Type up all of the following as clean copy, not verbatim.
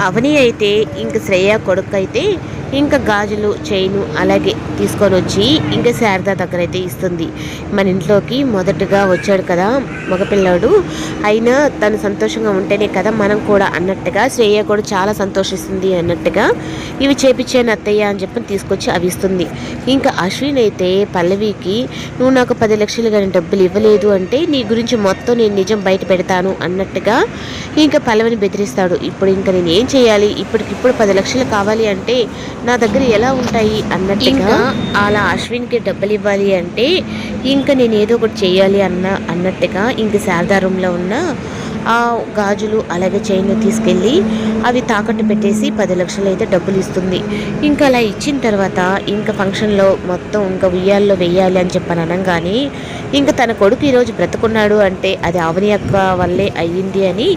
అవని అయితే ఇంక శ్రేయ కొడుకు అయితే ఇంకా గాజులు చైను అలాగే తీసుకొని వచ్చి ఇంకా శారద దగ్గర అయితే ఇస్తుంది. మన ఇంట్లోకి మొదటగా వచ్చాడు కదా మగపిల్లాడు, అయినా తను సంతోషంగా ఉంటేనే కదా మనం కూడా అన్నట్టుగా శ్రేయ కూడా చాలా సంతోషిస్తుంది అన్నట్టుగా ఇవి చేపించాను అత్తయ్య అని చెప్పి తీసుకొచ్చి అవి ఇస్తుంది. ఇంకా అశ్విన్ అయితే పల్లవికి నువ్వు నాకు 10 లక్షలు కానీ డబ్బులు ఇవ్వలేదు అంటే నీ గురించి మొత్తం నేను నిజం బయట పెడతాను అన్నట్టుగా ఇంకా పల్లవిని బెదిరిస్తాడు. ఇప్పుడు ఇంకా నేను ఏం చేయాలి, ఇప్పటికిప్పుడు 10 లక్షలు కావాలి అంటే నా దగ్గర ఎలా ఉంటాయి అన్నట్టుగా అలా అశ్విన్కి డబ్బులు ఇవ్వాలి అంటే ఇంకా నేను ఏదో ఒకటి చేయాలి అన్నట్టుగా ఇంక శారదా రూమ్లో ఉన్న ఆ గాజులు అలాగే చైన్ తీసుకెళ్ళి అవి తాకట్టు పెట్టేసి 10 లక్షలు అయితే డబ్బులు ఇస్తుంది. ఇంకా అలా ఇచ్చిన తర్వాత ఇంకా ఫంక్షన్లో మొత్తం ఇంకా ఉయ్యాల్లో వెయ్యాలి అని చెప్పని అనగానే ఇంకా తన కొడుకు ఈరోజు బ్రతుకున్నాడు అంటే అది అవని అక్క వల్లే అయ్యింది అని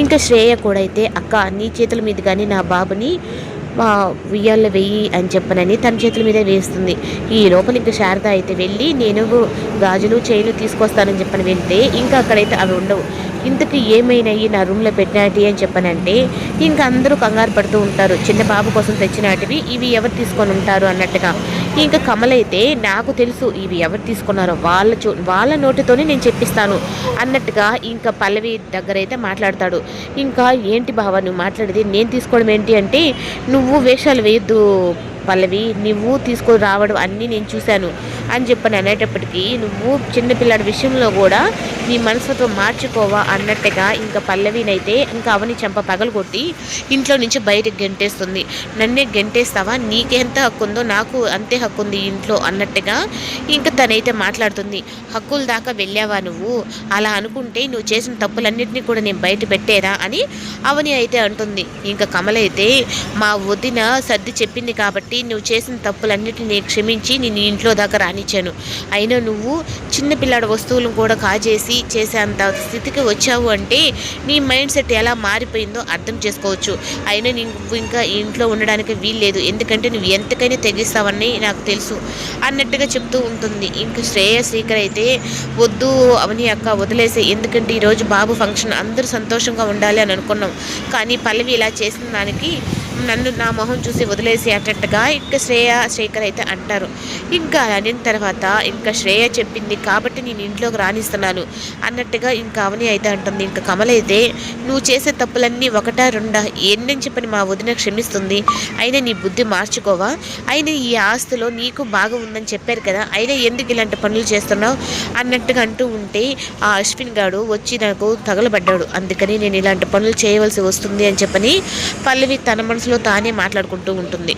ఇంకా శ్రేయ కూడా అయితే అక్క నీ చేతుల మీద కానీ నా బాబుని ఉయ్యాల్లో వెయ్యి అని చెప్పనని తన చేతుల మీద వేస్తుంది. ఈ లోపల ఇంకా శారద అయితే వెళ్ళి నేను గాజులు చైన్లు తీసుకొస్తానని చెప్పని వెళ్తే ఇంకా అక్కడైతే అవి ఉండవు. ఇంతకు ఏమైనాయి నా రూమ్లో పెట్టినాటి అని చెప్పనంటే ఇంకా అందరూ కంగారు పడుతూ ఉంటారు. చిన్న బాబు కోసం తెచ్చినటివి ఇవి ఎవరు తీసుకొని ఉంటారు అన్నట్టుగా. ఇంకా కమలైతే నాకు తెలుసు ఇవి ఎవరు తీసుకున్నారో వాళ్ళ నోటితోనే నేను చెప్పిస్తాను అన్నట్టుగా ఇంకా పల్లవి దగ్గర అయితే మాట్లాడతాడు. ఇంకా ఏంటి బావ నువ్వు మాట్లాడేది, నేను తీసుకోవడం ఏంటి అంటే నువ్వు వేషాలు వేయద్దు పల్లవి, నువ్వు తీసుకొని రావడం అన్నీ నేను చూశాను అని చెప్పని అనేటప్పటికీ నువ్వు చిన్నపిల్లాడి విషయంలో కూడా నీ మనస్తత్వం మార్చుకోవా అన్నట్టుగా ఇంకా పల్లవినైతే ఇంకా అవని చెంప పగలగొట్టి ఇంట్లో నుంచి బయటకు గెంటేస్తుంది. నన్నే గెంటేస్తావా, నీకెంత హక్కు ఉందో నాకు అంతే హక్కు ఉంది ఇంట్లో అన్నట్టుగా ఇంకా తనైతే మాట్లాడుతుంది. హక్కుల దాకా వెళ్ళావా నువ్వు, అలా అనుకుంటే నువ్వు చేసిన తప్పులన్నింటినీ కూడా నేను బయట పెట్టేదా అని అవని అయితే అంటుంది. ఇంకా కమలైతే మా వదిన సర్ది చెప్పింది కాబట్టి నువ్వు చేసిన తప్పులన్నిటిని క్షమించి నేను ఇంట్లో దాకా రానిచ్చాను, అయినా నువ్వు చిన్నపిల్లాడి వస్తువులను కూడా కాజేసి చేసేంత స్థితికి వచ్చావు అంటే నీ మైండ్ సెట్ ఎలా మారిపోయిందో అర్థం చేసుకోవచ్చు. అయినా నువ్వు ఇంకా ఇంట్లో ఉండడానికి వీల్లేదు, ఎందుకంటే నువ్వు ఎంతకైనా తెగిస్తావని నాకు తెలుసు అన్నట్టుగా చెప్తూ ఉంటుంది. ఇంకా శ్రేయర్ అయితే వద్దు అవని అక్క వదిలేసే, ఎందుకంటే ఈరోజు బాబు ఫంక్షన్ అందరూ సంతోషంగా ఉండాలి అని అనుకున్నాం, కానీ పల్లవి ఇలా చేసిన దానికి నన్ను నా మొహం చూసి వదిలేసి అన్నట్టుగా ఇంకా శ్రేయర్ అయితే అంటారు. ఇంకా అనిన తర్వాత ఇంకా శ్రేయ చెప్పింది కాబట్టి నేను ఇంట్లోకి రాణిస్తున్నాను అన్నట్టుగా ఇంకా అవని అయితే అంటుంది. ఇంకా కమల అయితే నువ్వు చేసే తప్పులన్నీ ఒకటా రెండా ఎన్నని చెప్పని మా వదిన క్షమిస్తుంది, అయినా నీ బుద్ధి మార్చుకోవా, అయినా ఈ ఆస్తిలో నీకు బాగా ఉందని చెప్పారు కదా, అయినా ఎందుకు ఇలాంటి పనులు చేస్తున్నావు అన్నట్టుగా అంటూ ఉంటే ఆ అశ్విన్ గాడు వచ్చి నాకు తగలబడ్డాడు, అందుకని నేను ఇలాంటి పనులు చేయవలసి వస్తుంది అని చెప్పని పల్లవి తన మనసులో తానే మాట్లాడుకుంటూ ఉంటుంది.